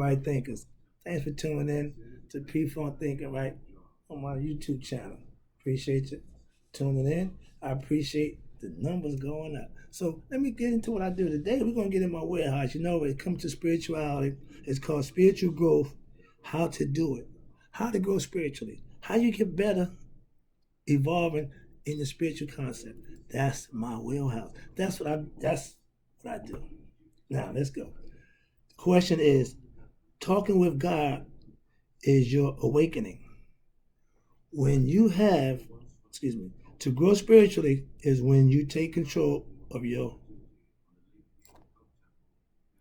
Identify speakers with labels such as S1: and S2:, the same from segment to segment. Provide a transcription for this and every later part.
S1: Right Thinkers. Thanks for tuning in to Pfunk Thinking Right on my YouTube channel. Appreciate you tuning in. I appreciate the numbers going up. So let me get into what I do today. We're going to get in my warehouse. You know, when it comes to spirituality, it's called spiritual growth, how to do it, how to grow spiritually, how you get better evolving in the spiritual concept. That's my wheelhouse. That's what I do. Now let's go. The question is, talking with God is your awakening. When you have, to grow spiritually is when you take control of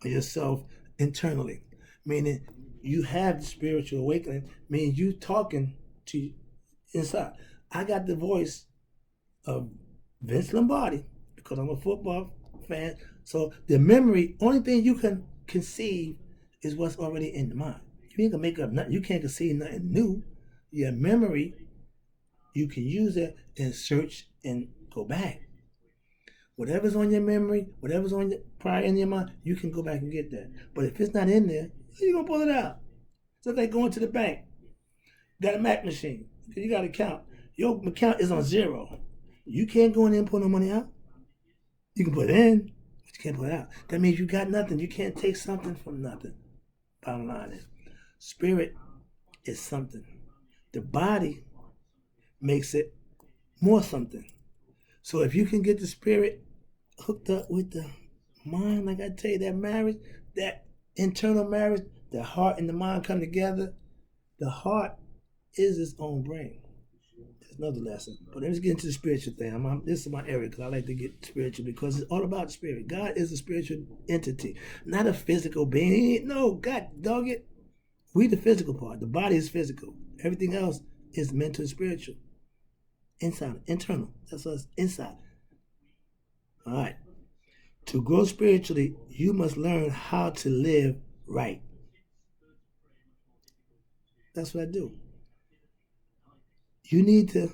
S1: yourself internally. Meaning you have the spiritual awakening, meaning you talking to inside. I got the voice of Vince Lombardi because I'm a football fan. So the memory, only thing you can conceive is what's already in the mind. You ain't gonna make up nothing. You can't conceive nothing new. Your memory, you can use it and search and go back. Whatever's on your memory, whatever's on your prior in your mind, you can go back and get that. But if it's not in there, how you gonna pull it out? It's like going to the bank. Got a Mac machine. You got to count. Your account is on zero. You can't go in there and pull no money out. You can put it in, but you can't put it out. That means you got nothing. You can't take something from nothing. Bottom line is, spirit is something. The body makes it more something. So if you can get the spirit hooked up with the mind, like I tell you, that marriage, that internal marriage, the heart and the mind come together. The heart is its own brain. That's another lesson. But let's get into the spiritual thing. This is my area because I like to get spiritual because it's all about the spirit. God is a spiritual entity, not a physical being. No, God, dog it. We the physical part. The body is physical. Everything else is mental and spiritual. Inside, internal. That's us inside. All right. To grow spiritually, you must learn how to live right. That's what I do. You need to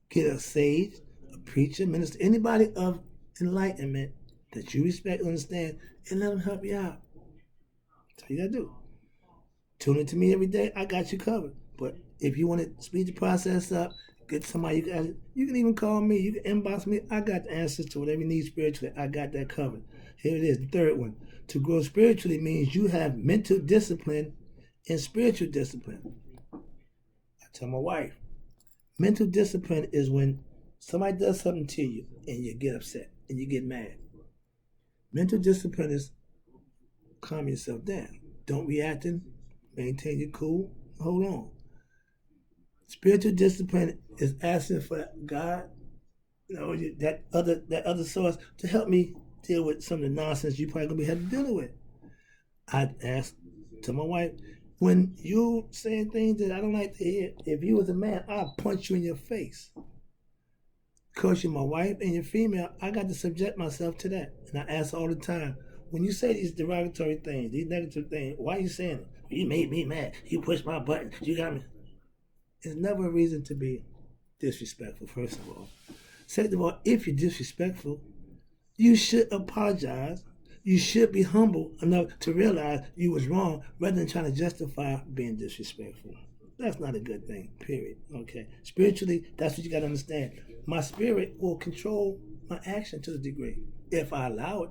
S1: get a sage, a preacher, minister, anybody of enlightenment that you respect and understand, and let them help you out. That's all you gotta do. Tune in to me every day. I got you covered. But if you want to speed the process up, get somebody you can even call me. You can inbox me. I got the answers to whatever you need spiritually. I got that covered. Here it is, the third one. To grow spiritually means you have mental discipline and spiritual discipline. I tell my wife, mental discipline is when somebody does something to you and you get upset and you get mad. Mental discipline is calm yourself down. Don't react, maintain your cool, hold on. Spiritual discipline is asking for God, that other source to help me deal with some of the nonsense you probably gonna be having to deal with. I asked to my wife, when you saying things that I don't like to hear, if you was a man, I'll punch you in your face. Because you're my wife and you're female, I got to subject myself to that. And I ask all the time, when you say these derogatory things, these negative things, why are you saying them? You made me mad. You pushed my button. You got me. It's never a reason to be disrespectful, first of all. Second of all, if you're disrespectful, you should apologize. You should be humble enough to realize you was wrong rather than trying to justify being disrespectful. That's not a good thing, period. Okay. Spiritually, that's what you got to understand. My spirit will control my action to a degree if I allow it.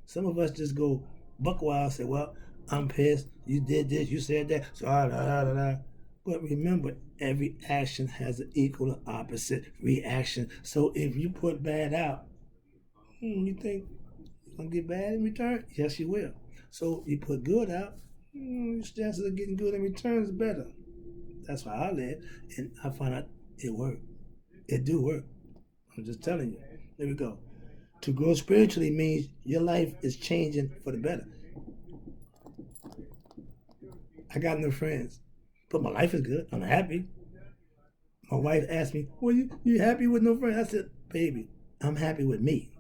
S1: Some of us just go buck wild, say, well, I'm pissed. You did this, you said that, so But remember, every action has an equal and opposite reaction. So if you put bad out, you think you're going to get bad in return? Yes, you will. So you put good out, your chances of getting good in return is better. That's why I live, and I find out it worked. It do work. I'm just telling you. There we go. To grow spiritually means your life is changing for the better. I got no friends, but my life is good. I'm happy. My wife asked me, well, you happy with no friends? I said, baby, I'm happy with me.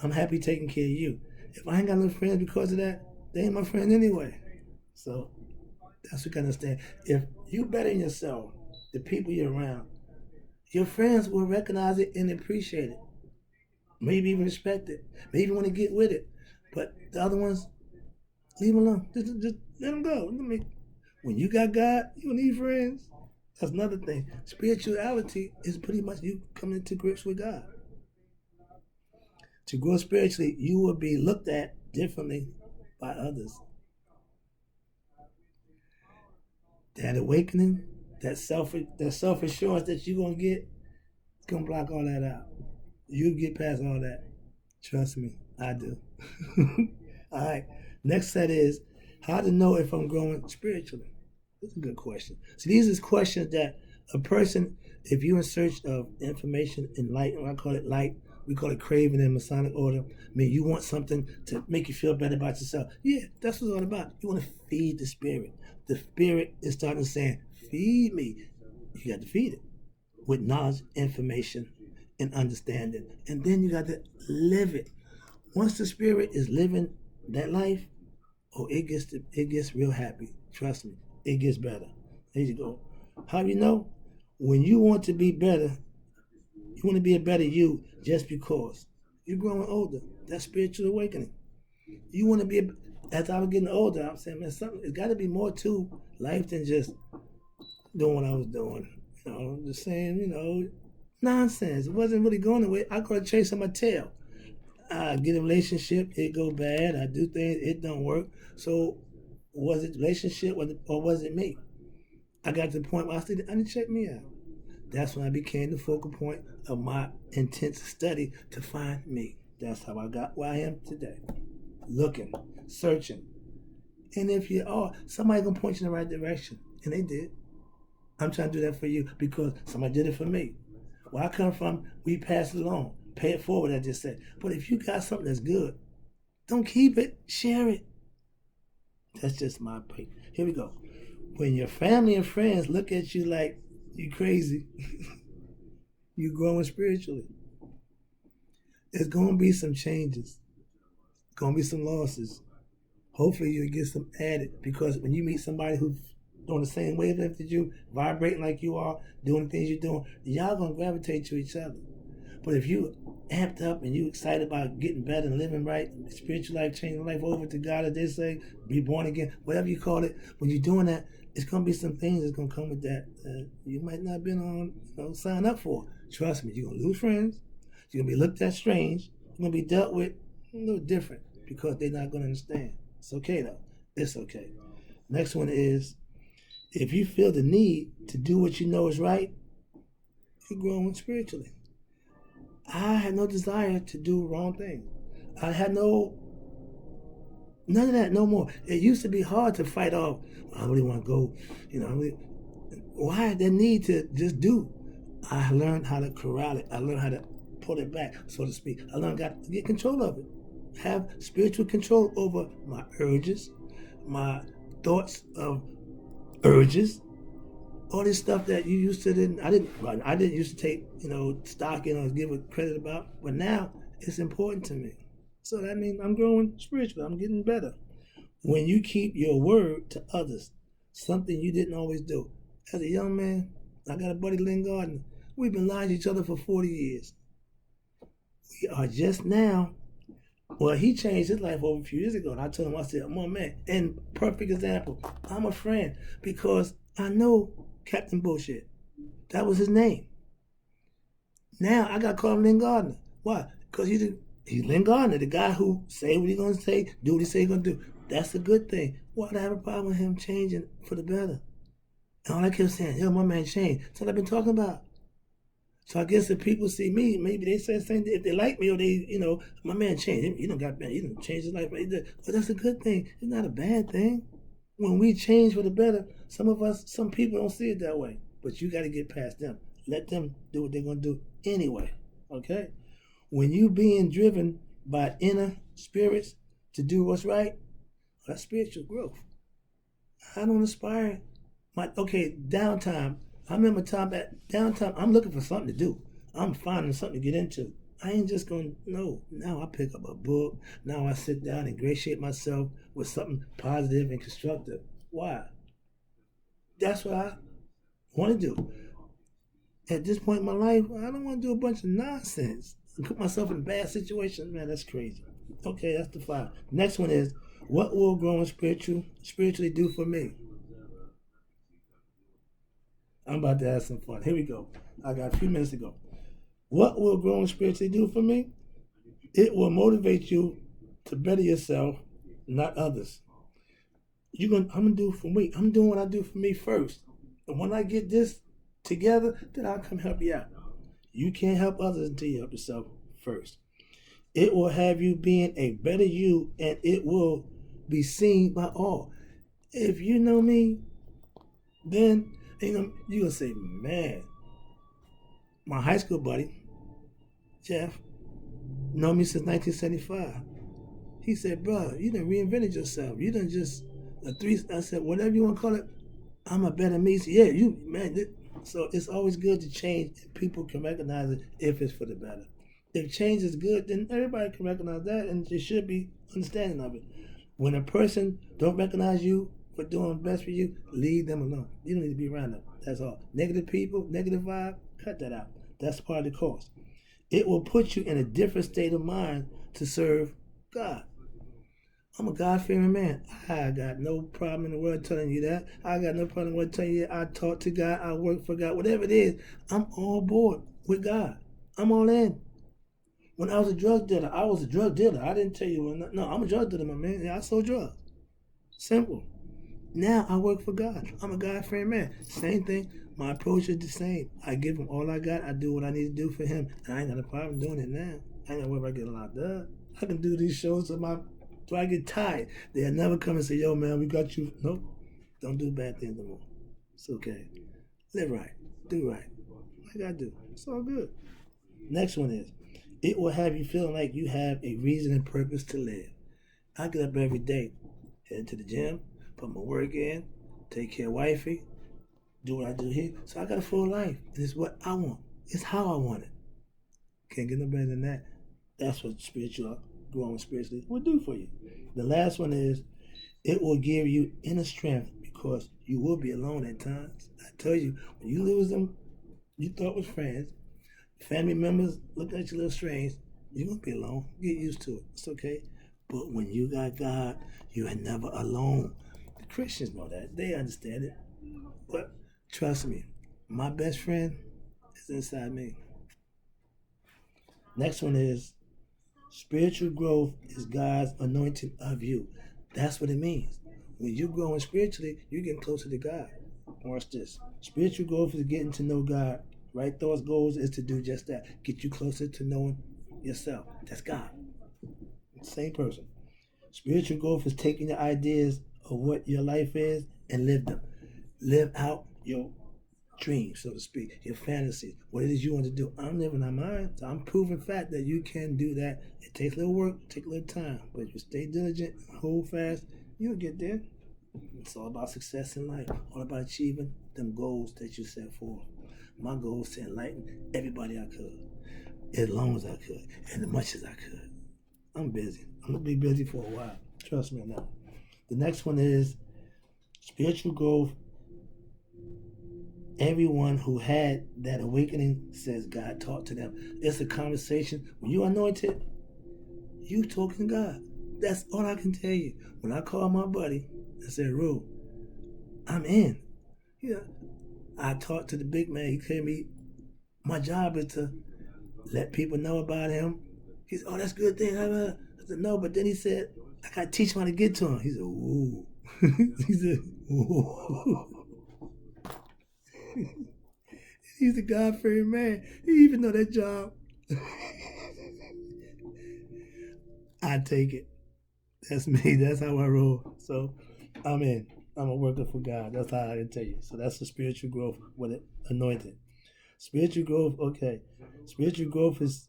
S1: I'm happy taking care of you. If I ain't got no friends because of that, they ain't my friend anyway. So that's what you gotta understand. If you better yourself, the people you're around, your friends will recognize it and appreciate it. Maybe even respect it. Maybe want to get with it. But the other ones, leave them alone. Just Let them go. When you got God, you don't need friends. That's another thing. Spirituality is pretty much you coming into grips with God. To grow spiritually, you will be looked at differently by others. That awakening, that self assurance that you're gonna get, it's gonna block all that out. You get past all that. Trust me, I do. All right. Next set is how to know if I'm growing spiritually. That's a good question. So these are questions that a person, if you're in search of information and light, and I call it light, we call it craving in Masonic order. I mean, you want something to make you feel better about yourself. Yeah, that's what it's all about. You want to feed the spirit. The spirit is starting saying, feed me. You got to feed it with knowledge, information, and understanding. And then you got to live it. Once the spirit is living that life, oh, it gets real happy. Trust me, it gets better. There you go. How do you know? When you want to be better, you want to be a better you just because you're growing older. That's spiritual awakening. You want to be, as I was getting older, I'm saying, man, something, it's got to be more to life than just doing what I was doing. Just saying, nonsense. It wasn't really going away. I could chasing my tail. I get a relationship, it go bad. I do things, it don't work. So was it relationship or was it me? I got to the point where I said, I need to check me out. That's when I became the focal point of my intense study to find me. That's how I got where I am today. Looking, searching. And if you are, somebody gonna point you in the right direction. And they did. I'm trying to do that for you because somebody did it for me. Where I come from, we pass it along. Pay it forward, I just said. But if you got something that's good, don't keep it, share it. That's just my point. Here we go. When your family and friends look at you like you crazy, you growing spiritually. There's gonna be some changes. Gonna be some losses. Hopefully you'll get some added because when you meet somebody who's doing the same wavelength as you, vibrating like you are, doing the things you're doing, y'all gonna gravitate to each other. But if you amped up and you excited about getting better and living right, spiritual life, changing life over to God, as they say, be born again, whatever you call it, when you're doing that, it's going to be some things that's going to come with that you might not have been on, sign up for. Trust me, you're going to lose friends. You're going to be looked at strange. You're going to be dealt with a little different because they're not going to understand. It's okay, though. It's okay. Next one is, if you feel the need to do what you know is right, you're growing spiritually. I had no desire to do wrong things. I had none of that no more. It used to be hard to fight off. I really want to go, why the need to just do? I learned how to corral it. I learned how to pull it back, so to speak. I learned how to get control of it. Have spiritual control over my urges, my thoughts of urges, all this stuff that you used to I didn't used to take, stock in or give it credit about, but now it's important to me. So that means I'm growing spiritually. I'm getting better. When you keep your word to others, something you didn't always do. As a young man, I got a buddy, Lynn Gardner. We've been lying to each other for 40 years. We are just now, well, he changed his life over a few years ago. And I told him, I said, I'm on man. And perfect example, I'm a friend because I know Captain Bullshit. That was his name. Now I got to call him Lynn Gardner. Why? Because he's Lynn Gardner, the guy who say what he's going to say, do what he say he's going to do. That's a good thing. Why do I have a problem with him changing for the better? And all I kept saying, yo, my man changed. That's what I've been talking about. So I guess if people see me, maybe they say the same thing. If they like me or they, my man changed. He got better. He changed his life. But that's a good thing. It's not a bad thing. When we change for the better, some people don't see it that way. But you got to get past them. Let them do what they're going to do anyway. Okay? When you being driven by inner spirits to do what's right, that's spiritual growth. I don't aspire. Downtime. I remember time at downtime, I'm looking for something to do. I'm finding something to get into. I ain't just going to, no. Now I pick up a book. Now I sit down and ingratiate myself with something positive and constructive. Why? That's what I want to do. At this point in my life, I don't want to do a bunch of nonsense and put myself in bad situations. Man, that's crazy. Okay, that's the 5. Next one is, What will growing spiritually do for me? I'm about to have some fun. Here we go. I got a few minutes to go. What will growing spiritually do for me? It will motivate you to better yourself, not others. I'm gonna do for me. I'm doing what I do for me first. And when I get this together, then I'll come help you out. You can't help others until you help yourself first. It will have you being a better you, and it will be seen by all. If you know me, then you're gonna say, man, my high school buddy, Jeff, know me since 1975. He said, bro, you done reinvented yourself. You done just a three. I said, whatever you want to call it, I'm a better me. So, yeah, you, man. So it's always good to change, and people can recognize it if it's for the better. If change is good, then everybody can recognize that, and there should be understanding of it. When a person don't recognize you for doing best for you, leave them alone. You don't need to be around them. That's all. Negative people, negative vibe, cut that out. That's part of the course. It will put you in a different state of mind to serve God. I'm a God-fearing man. I got no problem in the world telling you that. I got no problem in the world telling you that I talk to God, I work for God, whatever it is. I'm all board with God. I'm all in. When I was a drug dealer, I was a drug dealer. I didn't tell you, no, I'm a drug dealer, my man. Yeah, I sold drugs. Simple. Now I work for God. I'm a God-fearing man. Same thing. My approach is the same. I give him all I got. I do what I need to do for him. And I ain't got a problem doing it now. I ain't got to worry about getting locked up. I can do these shows till I get tired. They'll never come and say, yo, man, we got you. Nope. Don't do bad things no more. It's okay. Live right. Do right. Like I do. It's all good. Next one is, it will have you feeling like you have a reason and purpose to live. I get up every day, head to the gym, put my work in, take care of wifey, do what I do here. So I got a full life. And it's what I want. It's how I want it. Can't get no better than that. That's what growing spiritually will do for you. The last one is, it will give you inner strength because you will be alone at times. I tell you, when you lose them you thought was friends, family members look at you a little strange, you're going to be alone. Get used to it. It's okay. But when you got God, you are never alone. The Christians know that. They understand it. But trust me, my best friend is inside me. Next one is, spiritual growth is God's anointing of you. That's what it means. When you're growing spiritually, you're getting closer to God. Watch this. Spiritual growth is getting to know God. Right thoughts, goals is to do just that. Get you closer to knowing yourself. That's God. Same person. Spiritual growth is taking the ideas of what your life is and live them. Live out your dreams, so to speak, your fantasies, what it is you want to do. I'm living on mine. So I'm proving fact that you can do that. It takes a little work, take a little time, but if you stay diligent, hold fast, you'll get there. It's all about success in life, all about achieving them goals that you set forth. My goal is to enlighten everybody I could, as long as I could, and as much as I could. I'm busy. I'm gonna be busy for a while. Trust me on that. The next one is spiritual growth. Everyone who had that awakening says God talked to them. It's a conversation. When you anointed, you talking to God. That's all I can tell you. When I called my buddy and said, Rue, I'm in. Yeah. I talked to the big man. He told me my job is to let people know about him. He said, oh, that's a good thing. I said, no, but then he said, I got to teach him how to get to him. He said, ooh. He said, ooh. He's a God-fearing man. He even know that job. I take it. That's me. That's how I roll. So I'm in. I'm a worker for God. That's how I can tell you. So that's the spiritual growth with it anointed. Spiritual growth, okay. Spiritual growth is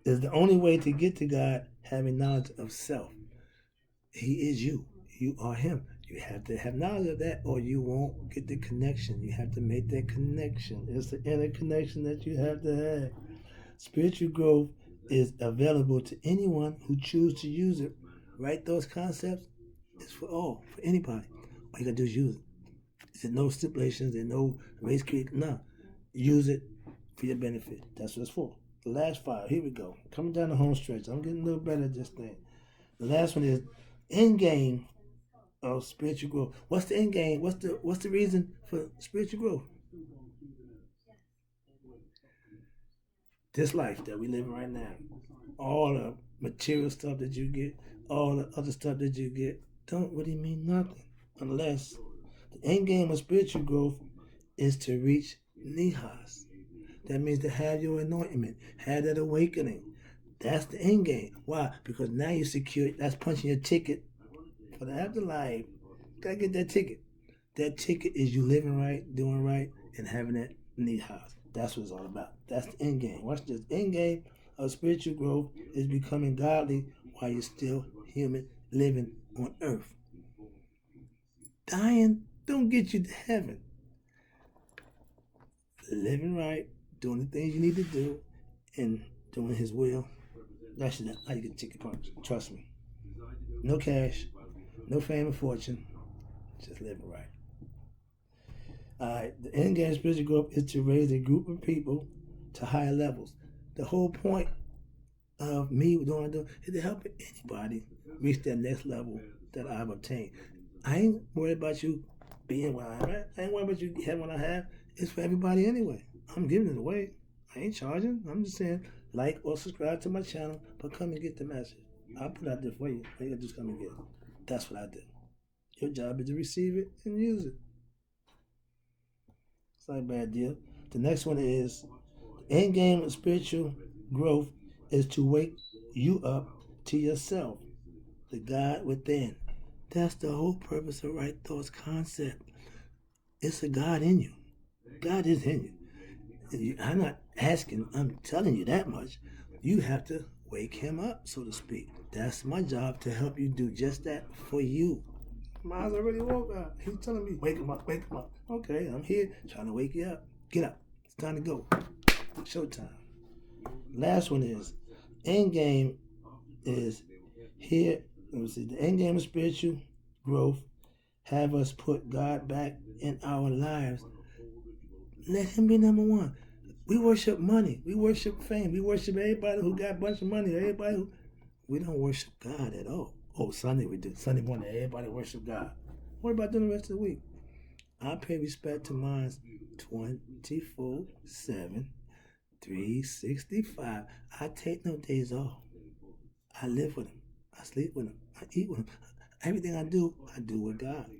S1: the only way to get to God, having knowledge of self. He is you. You are him. You have to have knowledge of that or you won't get the connection. You have to make that connection. It's the inner connection that you have to have. Spiritual growth is available to anyone who chooses to use it. Write those concepts. It's for anybody. All you gotta do is use it. There's no stipulations, there's no race creed. No. Use it for your benefit. That's what it's for. The last five. Here we go. Coming down the home stretch. I'm getting a little better at this thing. The last one is end game of spiritual growth. What's the end game? What's the reason for spiritual growth? This life that we live in right now, all the material stuff that you get, all the other stuff that you get, don't really mean nothing unless the end game of spiritual growth is to reach nihas. That means to have your anointment, have that awakening. That's the end game. Why? Because now you secure. That's punching your ticket for the afterlife. Gotta get that ticket. That ticket is you living right, doing right, and having that nihas. That's what it's all about. That's the end game. Watch this. End game of spiritual growth is becoming godly while you're still human, living on earth. Dying don't get you to heaven. Living right, doing the things you need to do, and doing His will. That's how you get a ticket punch. Trust me. No cash, no fame or fortune, just living right. The end game of spiritual growth is to raise a group of people to higher levels. The whole point of me doing it is to help anybody reach that next level that I've obtained. I ain't worried about you being where I'm at. I ain't worried about you having what I have. It's for everybody anyway. I'm giving it away. I ain't charging. I'm just saying, like or subscribe to my channel, but come and get the message. I'll put it out there for you. All you gotta just come and get it. That's what I do. Your job is to receive it and use it. It's not a bad deal. The next one is the end game of spiritual growth is to wake you up to yourself, the God within. That's the whole purpose of Right Thoughts concept. It's a God in you. God is in you. I'm not asking, I'm telling you that much. You have to wake Him up, so to speak. That's my job, to help you do just that for you. My eyes already woke up. He's telling me, wake him up, wake him up. Okay, I'm here trying to wake you up. Get up. It's time to go. Showtime. Last one is, end game is here. Let me see. The end game of spiritual growth have us put God back in our lives. Let Him be number one. We worship money. We worship fame. We worship everybody who got a bunch of money. Everybody who... We don't worship God at all. Oh, Sunday we do. Sunday morning, everybody worship God. What about doing the rest of the week? I pay respect to mine 24/7, 365. I take no days off. I live with Him. I sleep with Him. I eat with Him. Everything I do with God.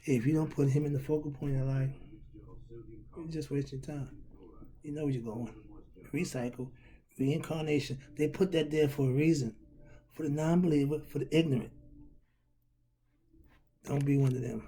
S1: If you don't put Him in the focal point of your life, you're just wasting time. You know where you're going. Recycle, reincarnation. They put that there for a reason. For the non-believer, for the ignorant. Don't be one of them.